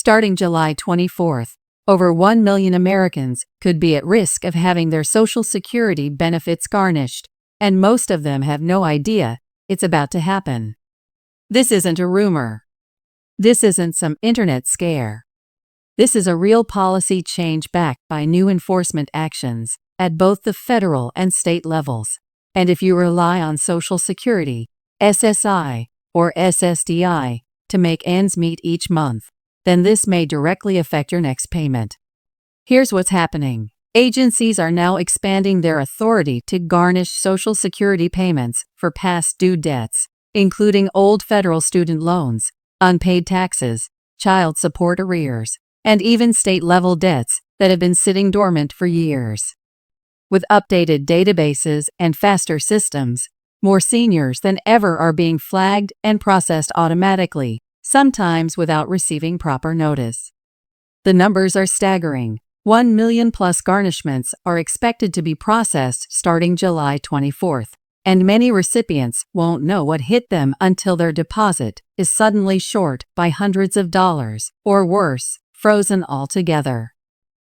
Starting July 24th, over 1 million Americans could be at risk of having their Social Security benefits garnished, and most of them have no idea it's about to happen. This isn't a rumor. This isn't some internet scare. This is a real policy change backed by new enforcement actions at both the federal and state levels. And if you rely on Social Security, SSI, or SSDI to make ends meet each month, then this may directly affect your next payment. Here's what's happening. Agencies are now expanding their authority to garnish Social Security payments for past due debts, including old federal student loans, unpaid taxes, child support arrears, and even state-level debts that have been sitting dormant for years. With updated databases and faster systems, more seniors than ever are being flagged and processed automatically, sometimes without receiving proper notice. The numbers are staggering. 1 million plus garnishments are expected to be processed starting July 24th, and many recipients won't know what hit them until their deposit is suddenly short by hundreds of dollars, or worse, frozen altogether.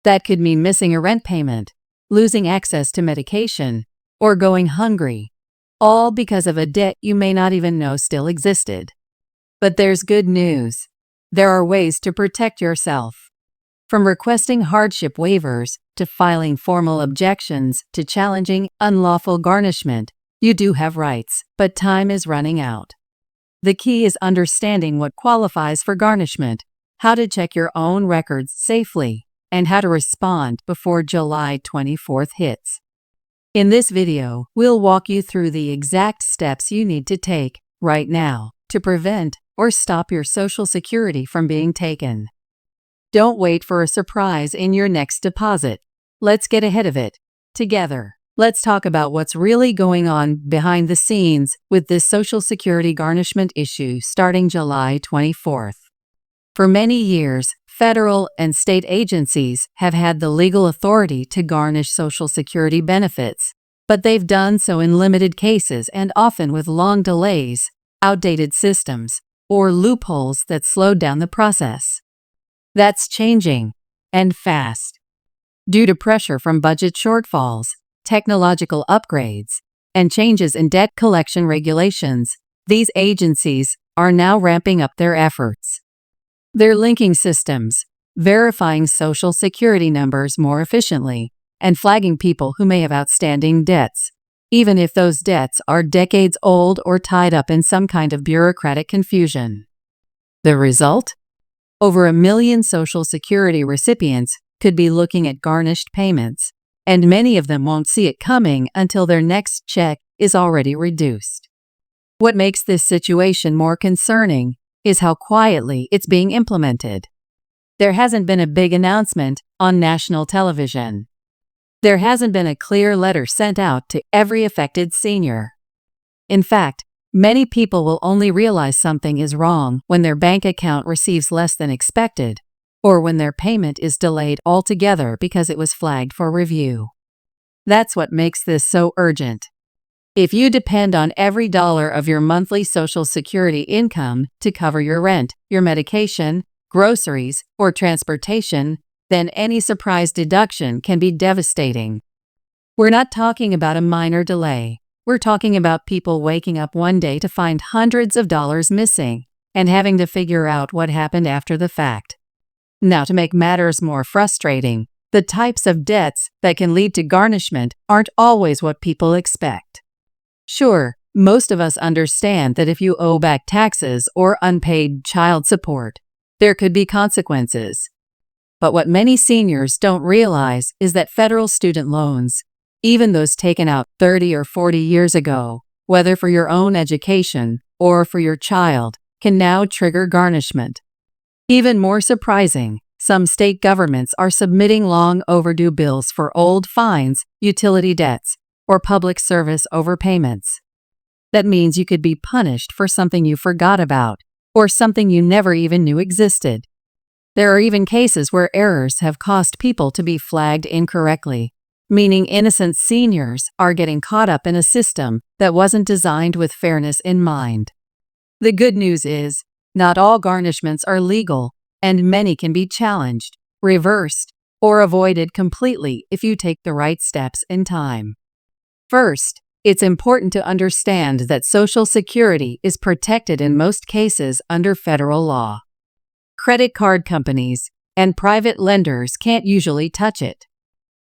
That could mean missing a rent payment, losing access to medication, or going hungry, all because of a debt you may not even know still existed. But there's good news. There are ways to protect yourself. From requesting hardship waivers to filing formal objections to challenging unlawful garnishment, you do have rights, but time is running out. The key is understanding what qualifies for garnishment, how to check your own records safely, and how to respond before July 24th hits. In this video, we'll walk you through the exact steps you need to take right now to prevent or stop your Social Security from being taken. Don't wait for a surprise in your next deposit. Let's get ahead of it together. Let's talk about what's really going on behind the scenes with this Social Security garnishment issue starting July 24th. For many years, federal and state agencies have had the legal authority to garnish Social Security benefits, but they've done so in limited cases and often with long delays, outdated systems, or loopholes that slowed down the process. That's changing, and fast. Due to pressure from budget shortfalls, technological upgrades, and changes in debt collection regulations, these agencies are now ramping up their efforts. They're linking systems, verifying Social Security numbers more efficiently, and flagging people who may have outstanding debts, even if those debts are decades old or tied up in some kind of bureaucratic confusion. The result? Over 1 million Social Security recipients could be looking at garnished payments, and many of them won't see it coming until their next check is already reduced. What makes this situation more concerning is how quietly it's being implemented. There hasn't been a big announcement on national television. There hasn't been a clear letter sent out to every affected senior. In fact, many people will only realize something is wrong when their bank account receives less than expected, or when their payment is delayed altogether because it was flagged for review. That's what makes this so urgent. If you depend on every dollar of your monthly Social Security income to cover your rent, your medication, groceries, or transportation, then any surprise deduction can be devastating. We're not talking about a minor delay. We're talking about people waking up one day to find hundreds of dollars missing and having to figure out what happened after the fact. Now, to make matters more frustrating, the types of debts that can lead to garnishment aren't always what people expect. Sure, most of us understand that if you owe back taxes or unpaid child support, there could be consequences. But what many seniors don't realize is that federal student loans, even those taken out 30 or 40 years ago, whether for your own education or for your child, can now trigger garnishment. Even more surprising, some state governments are submitting long overdue bills for old fines, utility debts, or public service overpayments. That means you could be punished for something you forgot about, or something you never even knew existed. There are even cases where errors have caused people to be flagged incorrectly, meaning innocent seniors are getting caught up in a system that wasn't designed with fairness in mind. The good news is, not all garnishments are legal, and many can be challenged, reversed, or avoided completely if you take the right steps in time. First, it's important to understand that Social Security is protected in most cases under federal law. Credit card companies and private lenders can't usually touch it.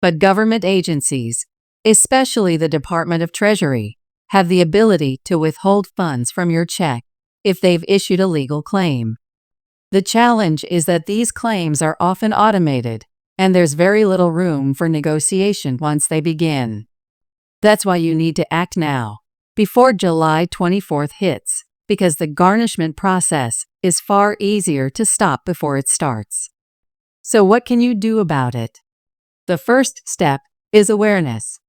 But government agencies, especially the Department of Treasury, have the ability to withhold funds from your check if they've issued a legal claim. The challenge is that these claims are often automated, and there's very little room for negotiation once they begin. That's why you need to act now, before July 24th hits, because the garnishment process is far easier to stop before it starts. So what can you do about it? The first step is awareness.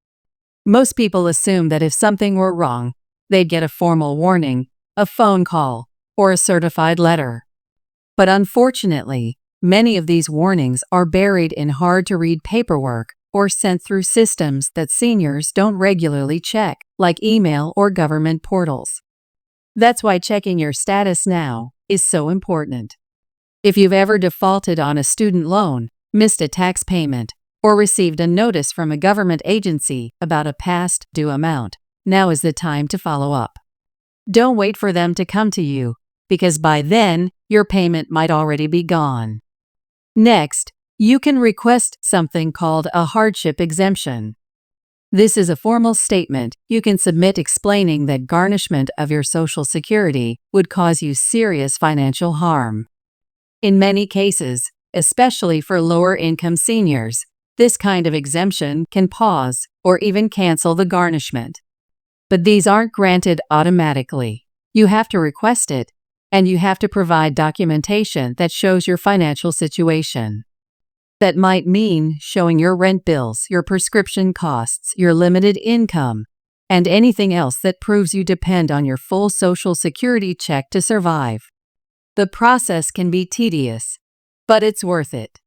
Most people assume that if something were wrong, they'd get a formal warning, a phone call, or a certified letter. But unfortunately, many of these warnings are buried in hard-to-read paperwork or sent through systems that seniors don't regularly check, like email or government portals. That's why checking your status now is so important. If you've ever defaulted on a student loan, missed a tax payment, or received a notice from a government agency about a past due amount, now is the time to follow up. Don't wait for them to come to you, because by then, your payment might already be gone. Next, you can request something called a hardship exemption. This is a formal statement you can submit explaining that garnishment of your Social Security would cause you serious financial harm. In many cases, especially for lower-income seniors, this kind of exemption can pause or even cancel the garnishment. But these aren't granted automatically. You have to request it, and you have to provide documentation that shows your financial situation. That might mean showing your rent bills, your prescription costs, your limited income, and anything else that proves you depend on your full Social Security check to survive. The process can be tedious, but it's worth it.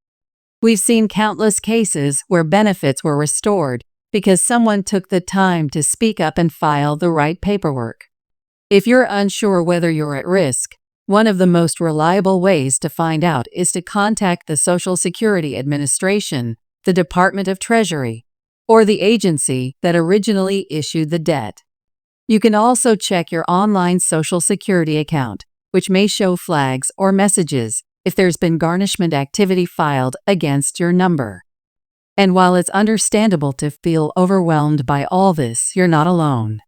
We've seen countless cases where benefits were restored because someone took the time to speak up and file the right paperwork. If you're unsure whether you're at risk, one of the most reliable ways to find out is to contact the Social Security Administration, the Department of Treasury, or the agency that originally issued the debt. You can also check your online Social Security account, which may show flags or messages if there's been garnishment activity filed against your number. And while it's understandable to feel overwhelmed by all this, you're not alone.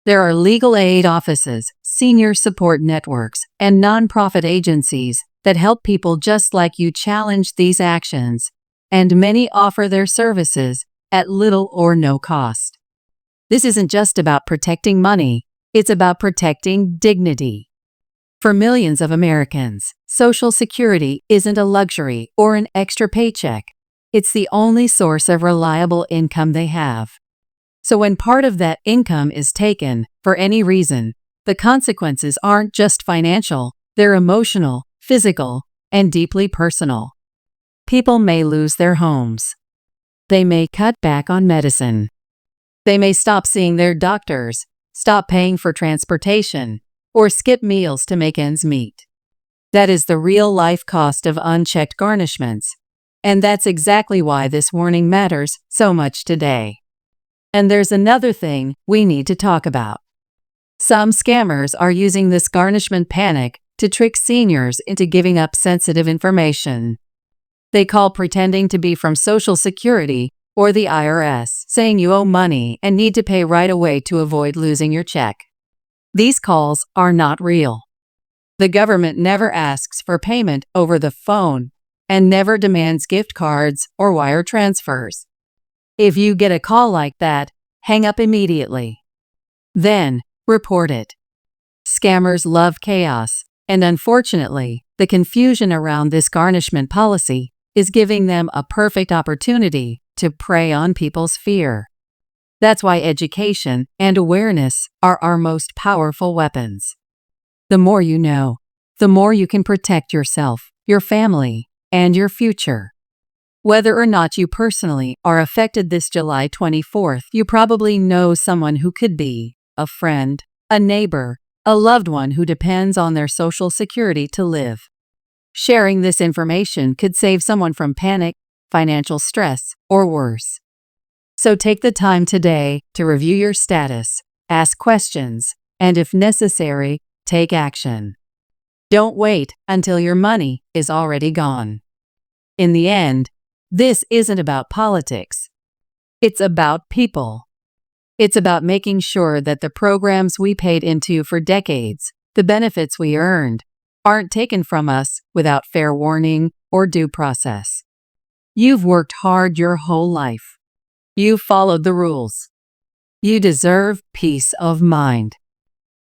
There are legal aid offices, senior support networks, and nonprofit agencies that help people just like you challenge these actions, and many offer their services at little or no cost. This isn't just about protecting money, it's about protecting dignity. For millions of Americans, Social Security isn't a luxury or an extra paycheck. It's the only source of reliable income they have. So when part of that income is taken, for any reason, the consequences aren't just financial, they're emotional, physical, and deeply personal. People may lose their homes. They may cut back on medicine. They may stop seeing their doctors, stop paying for transportation, or skip meals to make ends meet. That is the real-life cost of unchecked garnishments, and that's exactly why this warning matters so much today. And there's another thing we need to talk about. Some scammers are using this garnishment panic to trick seniors into giving up sensitive information. They call pretending to be from Social Security or the IRS, saying you owe money and need to pay right away to avoid losing your check. These calls are not real. The government never asks for payment over the phone and never demands gift cards or wire transfers. If you get a call like that, hang up immediately. Then, report it. Scammers love chaos, and unfortunately, the confusion around this garnishment policy is giving them a perfect opportunity to prey on people's fear. That's why education and awareness are our most powerful weapons. The more you know, the more you can protect yourself, your family, and your future. Whether or not you personally are affected this July 24th, you probably know someone who could be a friend, a neighbor, a loved one who depends on their Social Security to live. Sharing this information could save someone from panic, financial stress, or worse. So take the time today to review your status, ask questions, and if necessary, take action. Don't wait until your money is already gone. In the end, this isn't about politics. It's about people. It's about making sure that the programs we paid into for decades, the benefits we earned, aren't taken from us without fair warning or due process. You've worked hard your whole life. You've followed the rules. You deserve peace of mind.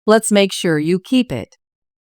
Let's make sure you keep it.